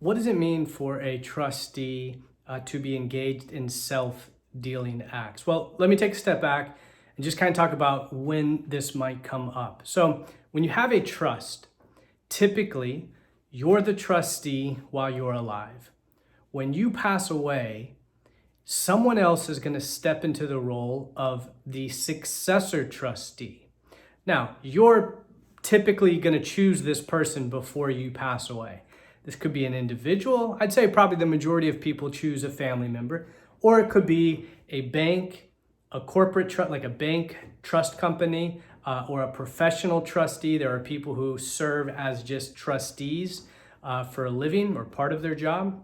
what does it mean for a trustee to be engaged in self-dealing acts? Well, let me take a step back and just kind of talk about when this might come up. So when you have a trust, typically you're the trustee while you're alive. When you pass away, someone else is going to step into the role of the successor trustee. Now, you're typically going to choose this person before you pass away. This could be an individual. I'd say probably the majority of people choose a family member, or it could be a bank, a corporate trust, like a bank trust company, or a professional trustee. There are people who serve as just trustees for a living or part of their job.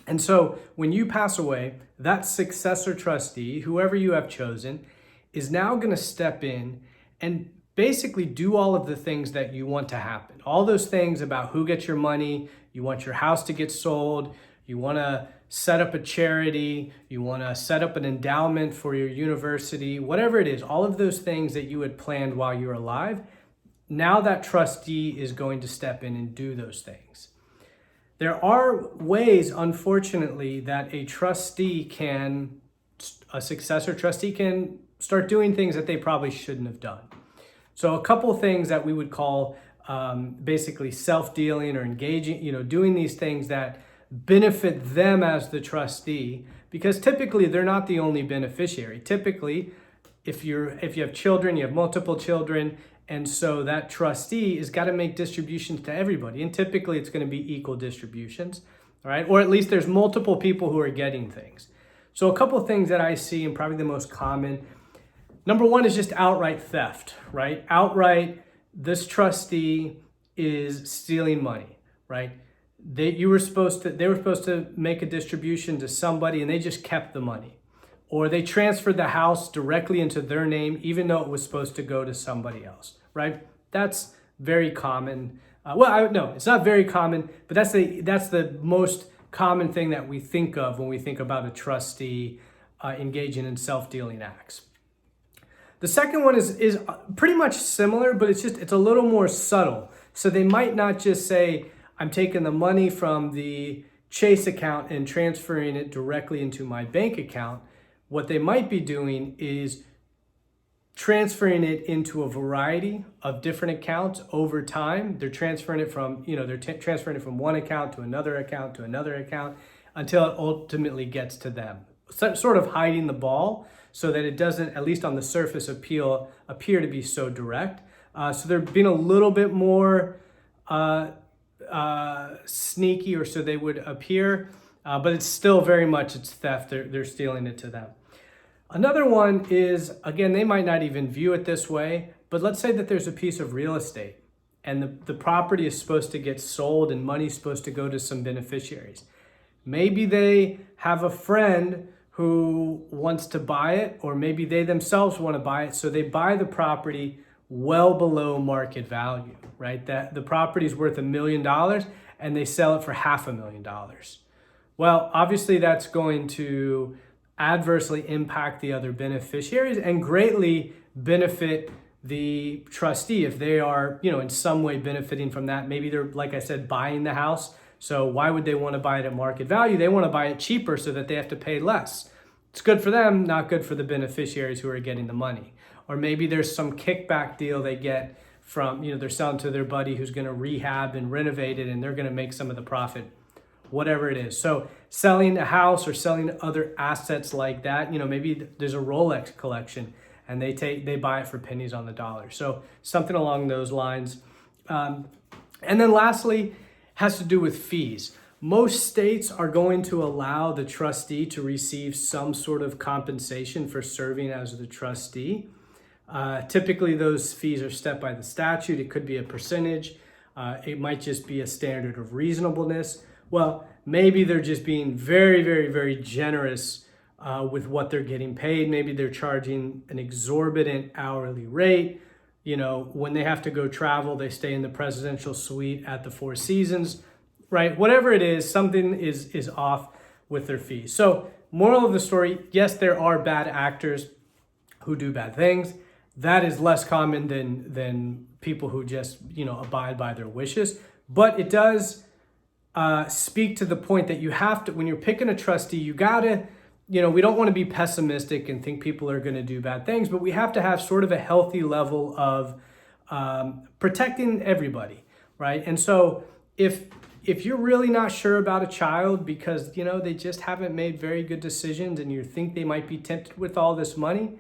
And so when you pass away, that successor trustee, whoever you have chosen, is now going to step in and basically do all of the things that you want to happen. All those things about who gets your money, you want your house to get sold, you want to set up a charity, you want to set up an endowment for your university, whatever it is, all of those things that you had planned while you were alive, now that trustee is going to step in and do those things. There are ways, unfortunately, that a successor trustee can start doing things that they probably shouldn't have done. So a couple things that we would call basically self-dealing or engaging, doing these things that benefit them as the trustee, because typically they're not the only beneficiary. Typically, if you have children, you have multiple children, and so that trustee has got to make distributions to everybody. And typically it's going to be equal distributions, all right? Or at least there's multiple people who are getting things. So a couple of things that I see, and probably the most common, number one is just outright theft, right? Outright, this trustee is stealing money, right? They were supposed to make a distribution to somebody and they just kept the money. Or they transferred the house directly into their name, even though it was supposed to go to somebody else, right? That's very common. No, it's not very common, but that's the most common thing that we think of when we think about a trustee engaging in self-dealing acts. The second one is pretty much similar, but it's a little more subtle. So they might not just say, I'm taking the money from the Chase account and transferring it directly into my bank account. What they might be doing is transferring it into a variety of different accounts over time. They're transferring it from, transferring it from one account to another account to another account until it ultimately gets to them. Sort of hiding the ball so that it doesn't, at least on the surface, appear to be so direct. So they're being a little bit more sneaky, or so they would appear, but it's still very much, it's theft. They're stealing it to them. Another one is, again, they might not even view it this way, but let's say that there's a piece of real estate and the property is supposed to get sold and money's supposed to go to some beneficiaries. Maybe they have a friend who wants to buy it, or maybe they themselves want to buy it, so they buy the property well below market value, right? That the property is worth $1 million and they sell it for $500,000. Well, obviously that's going to adversely impact the other beneficiaries and greatly benefit the trustee if they are, in some way benefiting from that. Maybe they're, like I said, buying the house. So why would they want to buy it at market value? They want to buy it cheaper so that they have to pay less. It's good for them, not good for the beneficiaries who are getting the money. Or maybe there's some kickback deal they get from, they're selling to their buddy who's going to rehab and renovate it, and they're going to make some of the profit, whatever it is. So selling a house or selling other assets like that, maybe there's a Rolex collection and they buy it for pennies on the dollar. So something along those lines. And then lastly, has to do with fees. Most states are going to allow the trustee to receive some sort of compensation for serving as the trustee. Typically, those fees are set by the statute. It could be a percentage. It might just be a standard of reasonableness. Well, maybe they're just being very, very, very generous with what they're getting paid. Maybe they're charging an exorbitant hourly rate. When they have to go travel, they stay in the presidential suite at the Four Seasons, right? Whatever it is, something is off with their fees. So moral of the story, yes, there are bad actors who do bad things. That is less common than people who just, abide by their wishes. But it does speak to the point that you have to, when you're picking a trustee, you gotta, we don't want to be pessimistic and think people are going to do bad things, but we have to have sort of a healthy level of protecting everybody, right? And so if you're really not sure about a child because they just haven't made very good decisions and you think they might be tempted with all this money,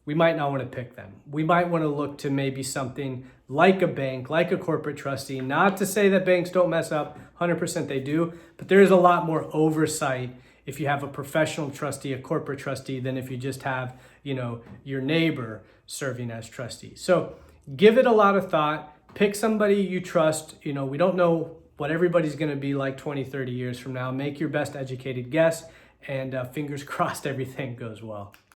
we might not want to pick them. We might want to look to maybe something like a bank, like a corporate trustee. Not to say that banks don't mess up, 100% they do, but there is a lot more oversight if you have a professional trustee, a corporate trustee, than if you just have, your neighbor serving as trustee. So give it a lot of thought. Pick somebody you trust. We don't know what everybody's going to be like 20, 30 years from now. Make your best educated guess, and fingers crossed everything goes well.